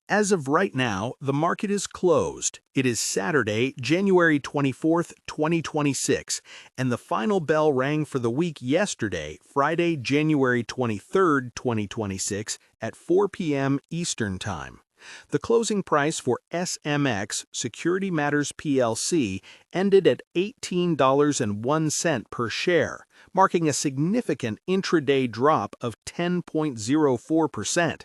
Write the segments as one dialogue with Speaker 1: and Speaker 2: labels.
Speaker 1: As of right now, the market is closed. It is Saturday, January 24th, 2026, and the final bell rang for the week yesterday, Friday, January 23rd, 2026, at 4 p.m. Eastern Time. The closing price for SMX, Security Matters PLC, ended at $18.01 per share, marking a significant intraday drop of 10.04%.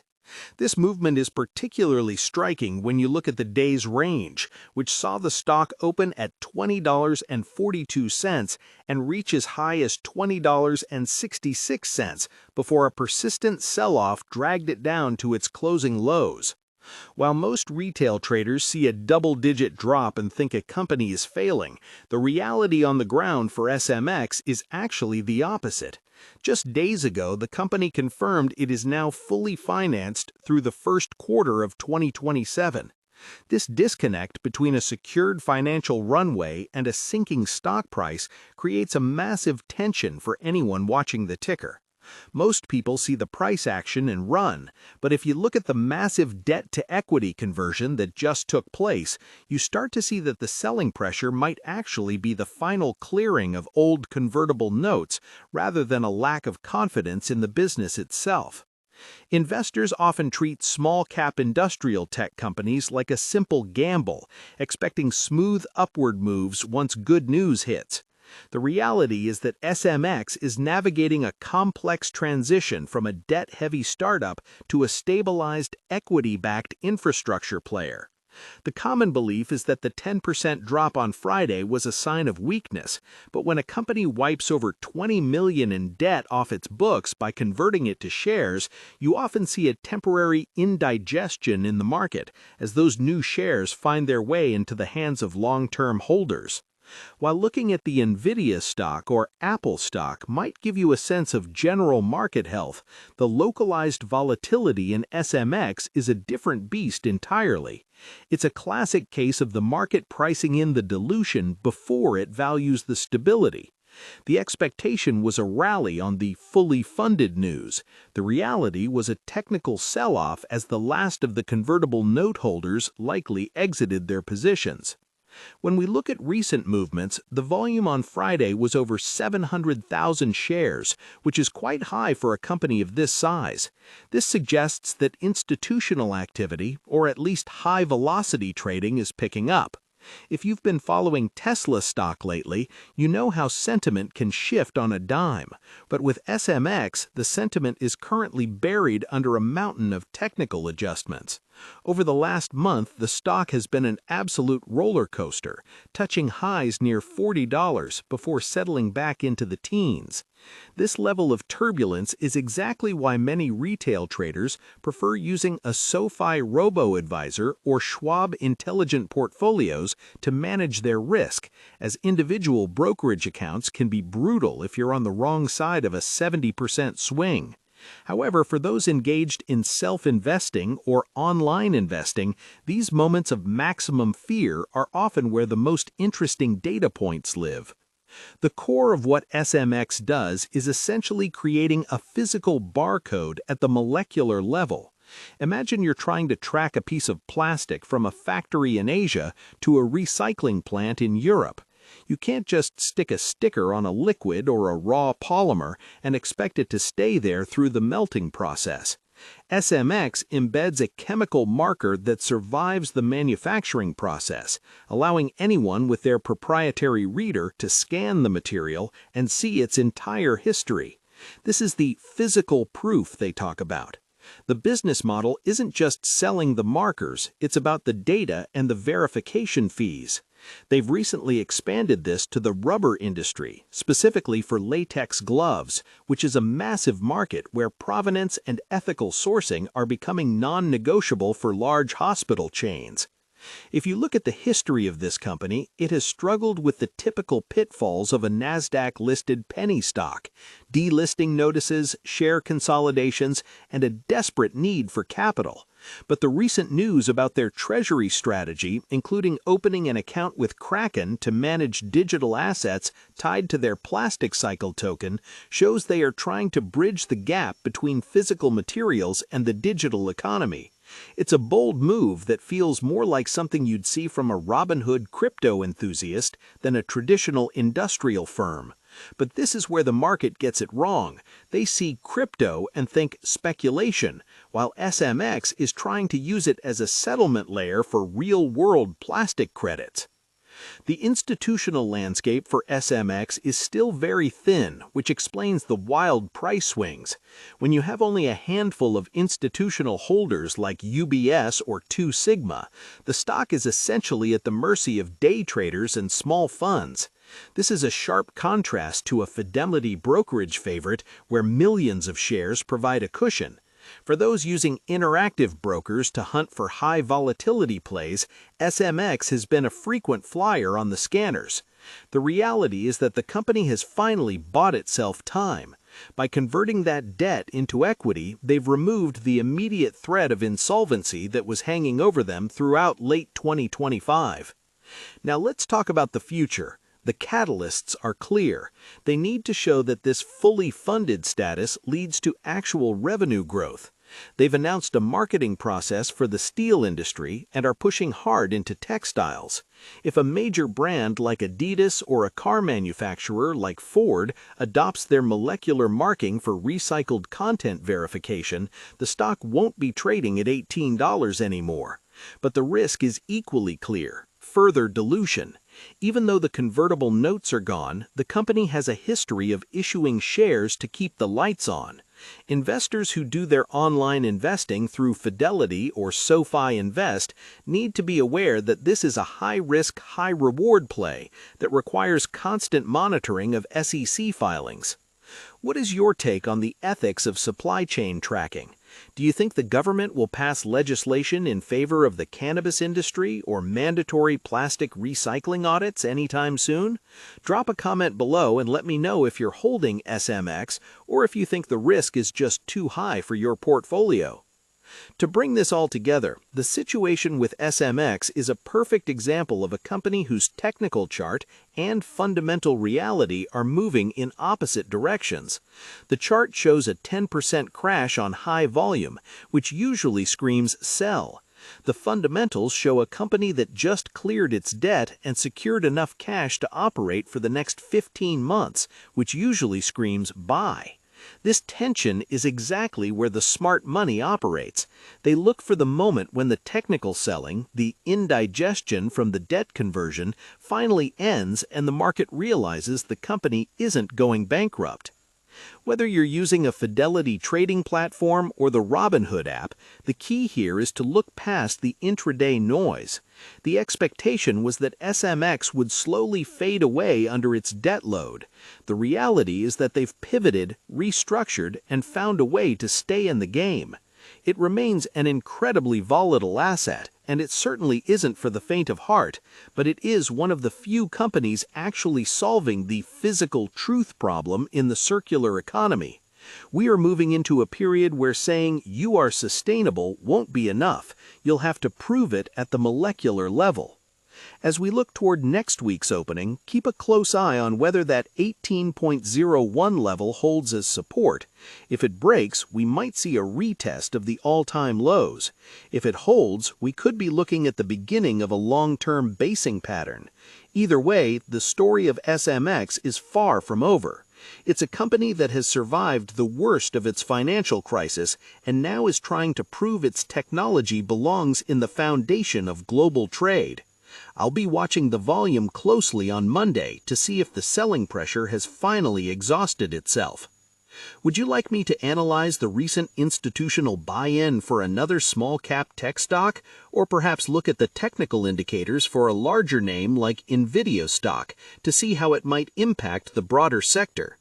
Speaker 1: This movement is particularly striking when you look at the day's range, which saw the stock open at $20.42 and reach as high as $20.66 before a persistent sell-off dragged it down to its closing lows. While most retail traders see a double-digit drop and think a company is failing, the reality on the ground for SMX is actually the opposite. Just days ago, the company confirmed it is now fully financed through the first quarter of 2027. This disconnect between a secured financial runway and a sinking stock price creates a massive tension for anyone watching the ticker. Most people see the price action and run, but if you look at the massive debt-to-equity conversion that just took place, you start to see that the selling pressure might actually be the final clearing of old convertible notes rather than a lack of confidence in the business itself. Investors often treat small-cap industrial tech companies like a simple gamble, expecting smooth upward moves once good news hits. The reality is that SMX is navigating a complex transition from a debt-heavy startup to a stabilized, equity-backed infrastructure player. The common belief is that the 10% drop on Friday was a sign of weakness, but when a company wipes over $20 million in debt off its books by converting it to shares, you often see a temporary indigestion in the market as those new shares find their way into the hands of long-term holders. While looking at the NVIDIA stock or Apple stock might give you a sense of general market health, the localized volatility in SMX is a different beast entirely. It's a classic case of the market pricing in the dilution before it values the stability. The expectation was a rally on the fully funded news. The reality was a technical sell-off as the last of the convertible note holders likely exited their positions. When we look at recent movements, the volume on Friday was over 700,000 shares, which is quite high for a company of this size. This suggests that institutional activity, or at least high-velocity trading, is picking up. If you've been following Tesla stock lately, you know how sentiment can shift on a dime. But with SMX, the sentiment is currently buried under a mountain of technical adjustments. Over the last month, the stock has been an absolute roller coaster, touching highs near $40 before settling back into the teens. This level of turbulence is exactly why many retail traders prefer using a SoFi robo-advisor or Schwab Intelligent Portfolios to manage their risk, as individual brokerage accounts can be brutal if you're on the wrong side of a 70% swing. However, for those engaged in self-investing or online investing, these moments of maximum fear are often where the most interesting data points live. The core of what SMX does is essentially creating a physical barcode at the molecular level. Imagine you're trying to track a piece of plastic from a factory in Asia to a recycling plant in Europe. You can't just stick a sticker on a liquid or a raw polymer and expect it to stay there through the melting process. SMX embeds a chemical marker that survives the manufacturing process, allowing anyone with their proprietary reader to scan the material and see its entire history. This is the physical proof they talk about. The business model isn't just selling the markers, it's about the data and the verification fees. They've recently expanded this to the rubber industry, specifically for latex gloves, which is a massive market where provenance and ethical sourcing are becoming non-negotiable for large hospital chains. If you look at the history of this company, it has struggled with the typical pitfalls of a NASDAQ-listed penny stock: delisting notices, share consolidations, and a desperate need for capital. But the recent news about their treasury strategy, including opening an account with Kraken to manage digital assets tied to their plastic cycle token, shows they are trying to bridge the gap between physical materials and the digital economy. It's a bold move that feels more like something you'd see from a Robinhood crypto enthusiast than a traditional industrial firm. But this is where the market gets it wrong. They see crypto and think speculation, while SMX is trying to use it as a settlement layer for real-world plastic credits. The institutional landscape for SMX is still very thin, which explains the wild price swings. When you have only a handful of institutional holders like UBS or 2 Sigma, the stock is essentially at the mercy of day traders and small funds. This is a sharp contrast to a Fidelity brokerage favorite where millions of shares provide a cushion. For those using interactive brokers to hunt for high volatility plays, SMX has been a frequent flyer on the scanners. The reality is that the company has finally bought itself time. By converting that debt into equity, they've removed the immediate threat of insolvency that was hanging over them throughout late 2025. Now let's talk about the future. The catalysts are clear. They need to show that this fully funded status leads to actual revenue growth. They've announced a marketing process for the steel industry and are pushing hard into textiles. If a major brand like Adidas or a car manufacturer like Ford adopts their molecular marking for recycled content verification, the stock won't be trading at $18 anymore. But the risk is equally clear: further dilution. Even though the convertible notes are gone, the company has a history of issuing shares to keep the lights on. Investors who do their online investing through Fidelity or SoFi Invest need to be aware that this is a high-risk, high-reward play that requires constant monitoring of SEC filings. What is your take on the ethics of supply chain tracking? Do you think the government will pass legislation in favor of the cannabis industry or mandatory plastic recycling audits anytime soon? Drop a comment below and let me know if you're holding SMX or if you think the risk is just too high for your portfolio. To bring this all together, the situation with SMX is a perfect example of a company whose technical chart and fundamental reality are moving in opposite directions. The chart shows a 10% crash on high volume, which usually screams sell. The fundamentals show a company that just cleared its debt and secured enough cash to operate for the next 15 months, which usually screams buy. This tension is exactly where the smart money operates. They look for the moment when the technical selling, the indigestion from the debt conversion, finally ends and the market realizes the company isn't going bankrupt. Whether you're using a Fidelity trading platform or the Robinhood app, the key here is to look past the intraday noise. The expectation was that SMX would slowly fade away under its debt load. The reality is that they've pivoted, restructured, and found a way to stay in the game. It remains an incredibly volatile asset, and it certainly isn't for the faint of heart, but it is one of the few companies actually solving the physical truth problem in the circular economy. We are moving into a period where saying you are sustainable won't be enough. You'll have to prove it at the molecular level. As we look toward next week's opening, keep a close eye on whether that 18.01 level holds as support. If it breaks, we might see a retest of the all-time lows. If it holds, we could be looking at the beginning of a long-term basing pattern. Either way, the story of SMX is far from over. It's a company that has survived the worst of its financial crisis and now is trying to prove its technology belongs in the foundation of global trade. I'll be watching the volume closely on Monday to see if the selling pressure has finally exhausted itself. Would you like me to analyze the recent institutional buy-in for another small-cap tech stock, or perhaps look at the technical indicators for a larger name like NVIDIA stock to see how it might impact the broader sector?